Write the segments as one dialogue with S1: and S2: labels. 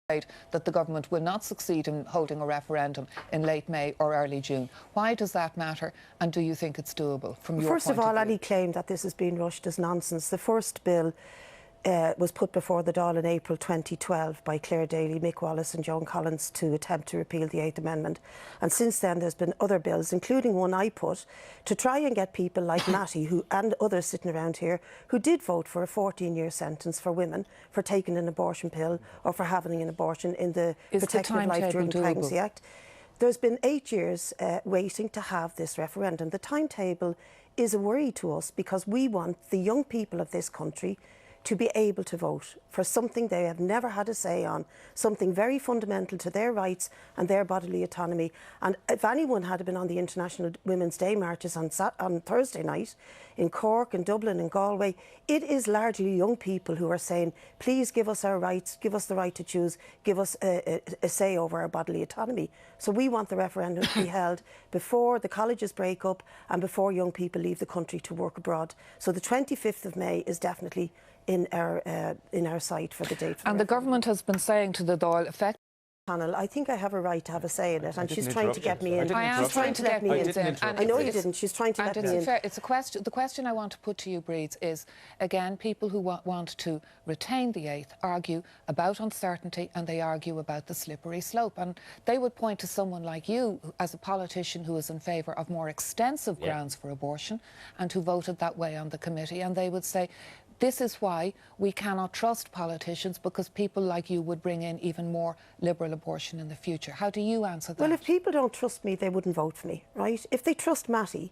S1: that the government will not succeed in holding a referendum in late May or early June. Why does that matter, and do you think it's doable from your point of view?
S2: First of all, any claim that this has been rushed is nonsense. The first bill was put before the Dáil in April 2012 by Claire Daly, Mick Wallace and Joan Collins to attempt to repeal the 8th Amendment. And since then there's been other bills, including one I put, to try and get people like Matty and others sitting around here who did vote for a 14-year sentence for women for taking an abortion pill or for having an abortion in the Protecting of Life During Pregnancy Act. There's been 8 years waiting to have this referendum. The timetable is a worry to us because we want the young people of this country to be able to vote for something they have never had a say on, something very fundamental to their rights and their bodily autonomy. And if anyone had been on the International Women's Day marches on Thursday night in Cork and Dublin and Galway, it is largely young people who are saying, please give us our rights, give us the right to choose, give us a say over our bodily autonomy. So we want the referendum to be held before the colleges break up and before young people leave the country to work abroad. So the 25th of May is definitely in our sight for the date.
S1: And the government has been saying to the Dáil, effectively,
S2: panel, I think I have a right to have a say in it, and she's trying to get me in.
S1: She's trying to get me in.
S2: I know you didn't. She's trying to get me in.
S1: It's a question. The question I want to put to you, Bríd, is again, people who want to retain the 8th argue about uncertainty and they argue about the slippery slope, and they would point to someone like you as a politician who is in favour of more extensive grounds for abortion and who voted that way on the committee, and they would say, this is why we cannot trust politicians, because people like you would bring in even more liberal abortion in the future. How do you answer that?
S2: Well, if people don't trust me, they wouldn't vote for me, right? If they trust Matty,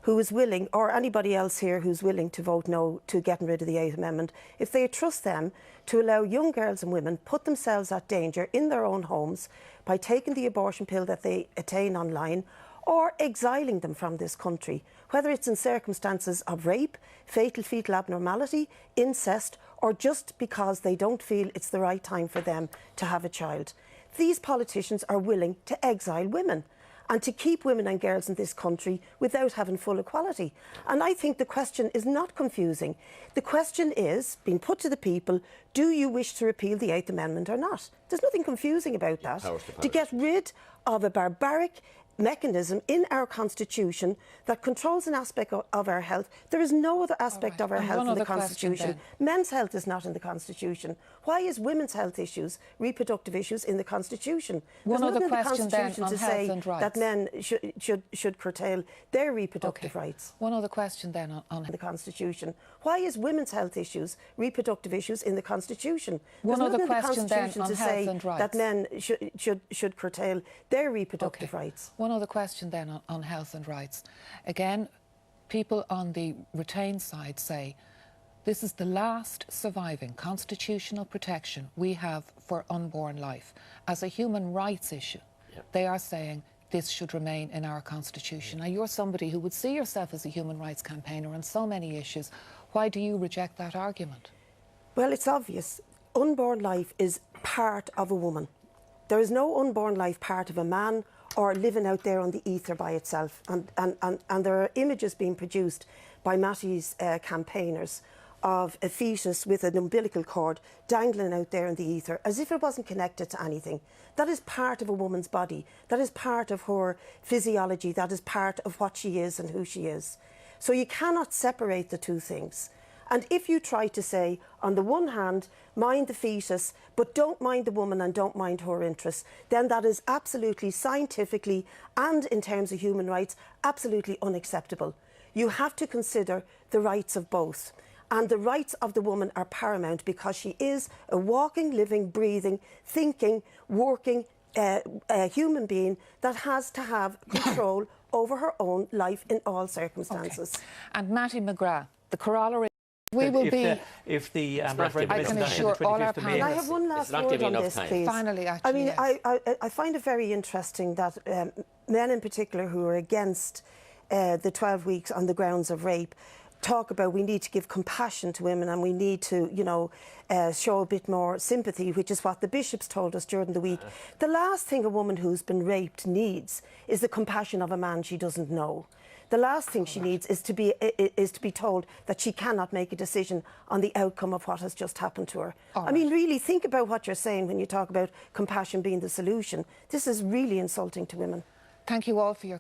S2: who is willing, or anybody else here who's willing to vote no to getting rid of the 8th Amendment, if they trust them to allow young girls and women put themselves at danger in their own homes by taking the abortion pill that they attain online, or exiling them from this country, whether it's in circumstances of rape, fatal fetal abnormality, incest, or just because they don't feel it's the right time for them to have a child. These politicians are willing to exile women and to keep women and girls in this country without having full equality. And I think the question is not confusing. The question is being put to the people, do you wish to repeal the 8th Amendment or not? There's nothing confusing about that. To get rid of a barbaric mechanism in our constitution that controls an aspect of our health. There is no other aspect of our health in the constitution. Men's health is not in the constitution. Why is women's health issues, reproductive issues, in the constitution? There's nothing in the constitution to say that men should curtail their reproductive rights.
S1: One other question then on
S2: the constitution. Why is women's health issues, reproductive issues, in the constitution?
S1: One other question then on health and rights.
S2: That men should curtail their reproductive rights.
S1: One other question then on health and rights. Again, people on the Retain side say this is the last surviving constitutional protection we have for unborn life. As a human rights issue, they are saying this should remain in our constitution. Now, you're somebody who would see yourself as a human rights campaigner on so many issues. Why do you reject that argument?
S2: Well, it's obvious. Unborn life is part of a woman. There is no unborn life part of a man or living out there on the ether by itself. And there are images being produced by Matty's campaigners of a fetus with an umbilical cord dangling out there in the ether as if it wasn't connected to anything. That is part of a woman's body. That is part of her physiology. That is part of what she is and who she is. So you cannot separate the two things. And if you try to say, on the one hand, mind the fetus, but don't mind the woman and don't mind her interests, then that is absolutely scientifically and in terms of human rights, absolutely unacceptable. You have to consider the rights of both. And the rights of the woman are paramount because she is a walking, living, breathing, thinking, working human being that has to have control over her own life in all circumstances.
S1: Okay. And Matty McGrath, the corollary. We will be.
S3: If the referendum
S1: I can assure all our panelists.
S2: I have one last word on this, please.
S1: Finally, actually,
S2: I mean, I find it very interesting that men in particular who are against the 12 weeks on the grounds of rape talk about we need to give compassion to women and we need to, you know, show a bit more sympathy, which is what the bishops told us during the week. The last thing a woman who's been raped needs is the compassion of a man she doesn't know. The last thing she needs is to be told that she cannot make a decision on the outcome of what has just happened to her. I mean, really think about what you're saying when you talk about compassion being the solution. This is really insulting to women.
S1: Thank you all for your